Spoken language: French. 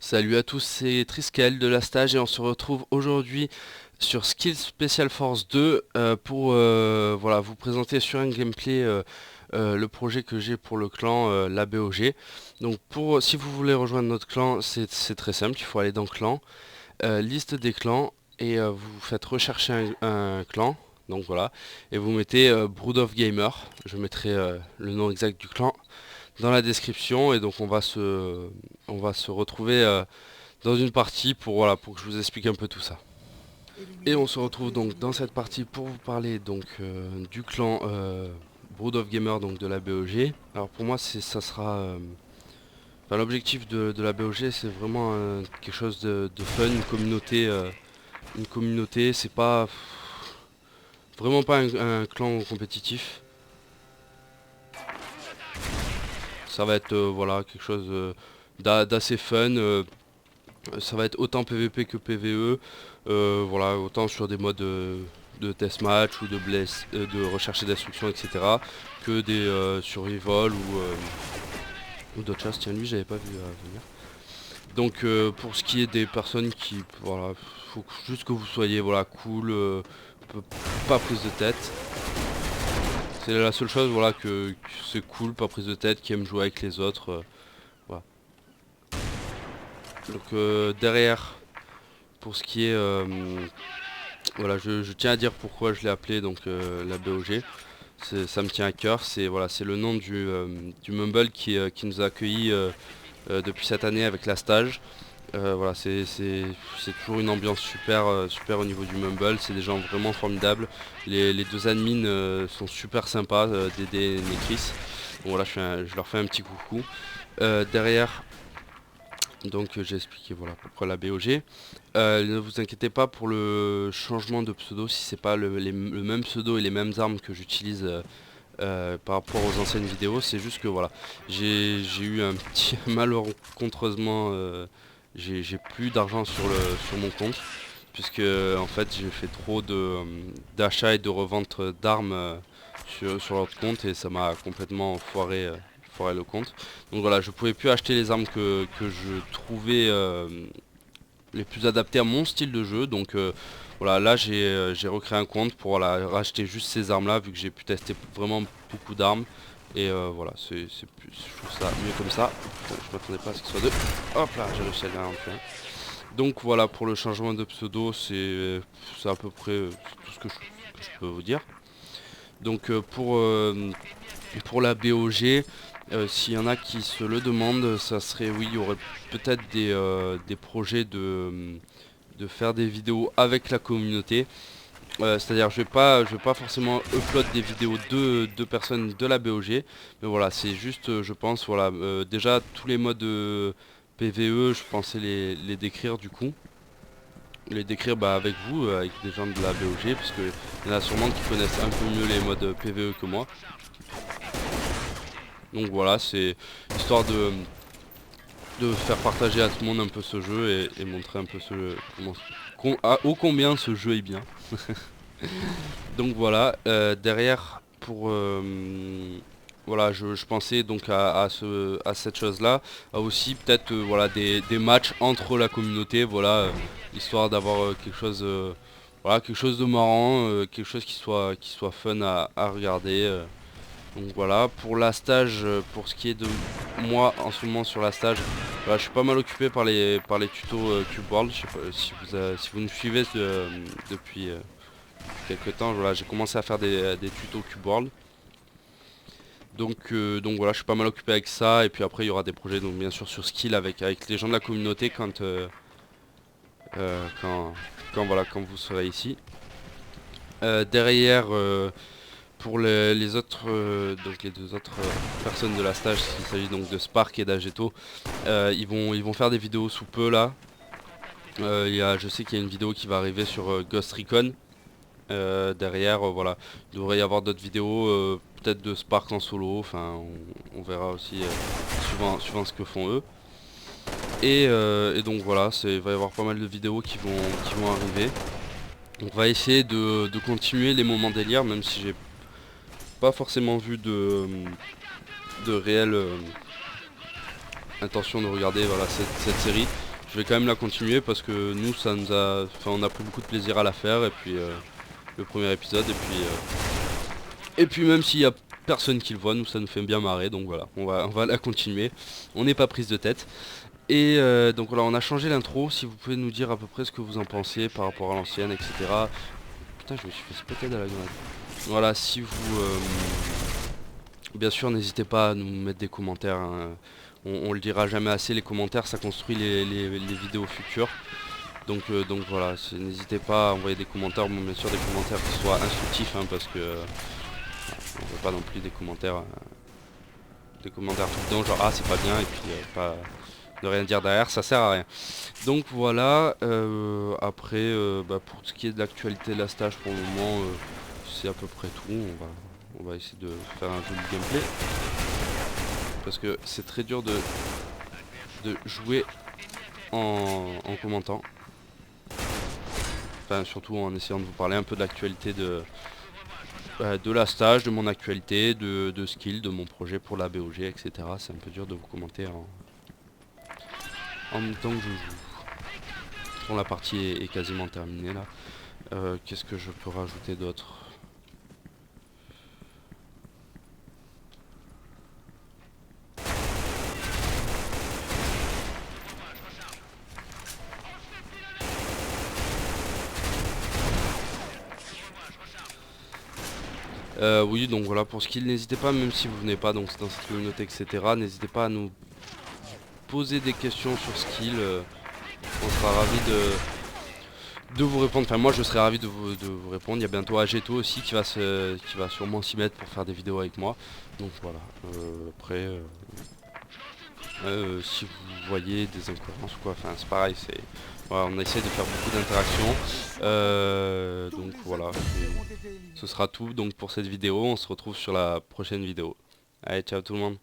Salut à tous, c'est Triskel de la stage et on se retrouve aujourd'hui sur Skills Special Force 2 pour voilà, vous présenter sur un gameplay le projet que j'ai pour le clan la BOG. Donc si vous voulez rejoindre notre clan, c'est très simple, il faut aller dans clan, liste des clans et vous faites rechercher un clan. Donc voilà, et vous mettez Brood of Gamer, je mettrai le nom exact du clan dans la description et donc on va se retrouver dans une partie pour voilà pour que je vous explique un peu tout ça. Et on se retrouve donc dans cette partie pour vous parler donc du clan Brood of Gamer, donc de la BOG. Alors pour moi ça sera enfin, l'objectif de la BOG, c'est vraiment quelque chose de fun, une communauté, c'est pas vraiment pas un clan compétitif. Ça va être voilà quelque chose d'assez fun. Ça va être autant PVP que PVE, voilà, autant sur des modes de test match ou de recherche et destruction, etc. que des survival ou d'autres choses. Tiens, lui j'avais pas vu venir. Donc pour ce qui est des personnes qui, voilà, faut juste que vous soyez voilà cool, pas prise de tête. C'est la seule chose, voilà, que c'est cool, pas prise de tête, qui aime jouer avec les autres. Voilà. Donc derrière, pour ce qui est voilà, je tiens à dire pourquoi je l'ai appelé donc la BOG. Ça me tient à cœur. C'est voilà, c'est le nom du Mumble qui nous a accueillis depuis cette année avec la stage. Voilà, c'est toujours une ambiance super super au niveau du Mumble. C'est des gens vraiment formidables. Les deux admins sont super sympas, Dédé et Nekris. Donc voilà, je leur fais un petit coucou. Derrière, donc j'ai expliqué voilà pourquoi la BOG. Ne vous inquiétez pas pour le changement de pseudo, si c'est pas le même pseudo et les mêmes armes que j'utilise par rapport aux anciennes vidéos. C'est juste que voilà, j'ai eu un petit malencontreusement, j'ai plus d'argent sur mon compte, puisque en fait j'ai fait trop d'achats et de reventes d'armes sur l'autre compte et ça m'a complètement foiré le compte. Donc voilà, je pouvais plus acheter les armes que je trouvais les plus adaptés à mon style de jeu. Donc voilà, là j'ai recréé un compte pour voilà, racheter juste ces armes là, vu que j'ai pu tester vraiment beaucoup d'armes. Et voilà, je trouve ça mieux comme ça. Bon, je m'attendais pas à ce qu'il soit deux. Hop là, j'ai réussi à le faire. Donc voilà, pour le changement de pseudo, c'est à peu près tout ce que je peux vous dire. Donc pour la BOG, s'il y en a qui se le demandent, ça serait oui, il y aurait peut-être des projets de faire des vidéos avec la communauté. C'est-à-dire je vais pas forcément upload des vidéos de personnes de la BOG, mais voilà, c'est juste je pense voilà déjà tous les modes PVE, je pensais les décrire du coup. Les décrire bah, avec vous, avec des gens de la BOG, parce qu'il y en a sûrement qui connaissent un peu mieux les modes PVE que moi. Donc voilà, c'est histoire de faire partager à tout le monde un peu ce jeu et montrer un peu ô combien ce jeu est bien. Donc voilà, derrière pour voilà, je pensais donc à cette chose là, à aussi peut-être voilà des matchs entre la communauté, voilà, histoire d'avoir quelque chose voilà, quelque chose de marrant, quelque chose qui soit fun à regarder. Donc voilà, pour la stage, pour ce qui est de moi en ce moment sur la stage, voilà, je suis pas mal occupé par les tutos Cube World. Je sais pas si vous nous suivez depuis quelques temps, voilà, j'ai commencé à faire des tutos Cube World. Donc voilà, je suis pas mal occupé avec ça. Et puis après il y aura des projets donc bien sûr sur Skill avec les gens de la communauté quand, voilà, quand vous serez ici. Derrière pour les autres, donc les deux autres personnes de la stage, s'il s'agit donc de Spark et d'Ageto, ils vont faire des vidéos sous peu là. Je sais qu'il y a une vidéo qui va arriver sur Ghost Recon. Derrière, voilà, il devrait y avoir d'autres vidéos, peut-être de Spark en solo, enfin on verra aussi suivant ce que font eux. Et donc voilà, il va y avoir pas mal de vidéos qui vont arriver. On va essayer de continuer les moments délire, même si j'ai pas forcément vu de réelle intention de regarder voilà, cette série. Je vais quand même la continuer parce que nous on a pris beaucoup de plaisir à la faire et puis le premier épisode et puis même s'il y a personne qui le voit, nous ça nous fait bien marrer donc voilà, on va la continuer. On n'est pas prise de tête. Et donc voilà, on a changé l'intro, si vous pouvez nous dire à peu près ce que vous en pensez par rapport à l'ancienne, etc. Putain, je me suis fait spotter à la grenade. Voilà, si vous... bien sûr, n'hésitez pas à nous mettre des commentaires, hein. On le dira jamais assez, les commentaires ça construit les vidéos futures. Donc voilà, n'hésitez pas à envoyer des commentaires, bon, bien sûr des commentaires qui soient instructifs, hein, parce que on veut pas non plus des commentaires tout le temps, genre ah c'est pas bien, et puis pas de rien dire derrière, ça sert à rien. Donc voilà, après pour ce qui est de l'actualité de la stage pour le moment, c'est à peu près tout. On va essayer de faire un joli gameplay. Parce que c'est très dur de jouer en commentant. Enfin surtout en essayant de vous parler un peu de l'actualité de la stage, de mon actualité, de skill, de mon projet pour la BOG, etc. C'est un peu dur de vous commenter en même temps que je joue. Bon, la partie est quasiment terminée là. Qu'est-ce que je peux rajouter d'autre? Oui, donc voilà pour ce qu'il, n'hésitez pas, même si vous venez pas donc c'est dans cette communauté, etc. N'hésitez pas à nous poser des questions sur Skill. On sera ravis de vous répondre. Enfin, moi je serai ravi de vous répondre. Il y a bientôt Ageto aussi qui va sûrement s'y mettre pour faire des vidéos avec moi. Donc voilà. Après, si vous voyez des incohérences ou quoi, enfin c'est pareil, voilà, on essaie de faire beaucoup d'interactions. Donc voilà, ce sera tout donc pour cette vidéo. On se retrouve sur la prochaine vidéo. Allez, ciao tout le monde.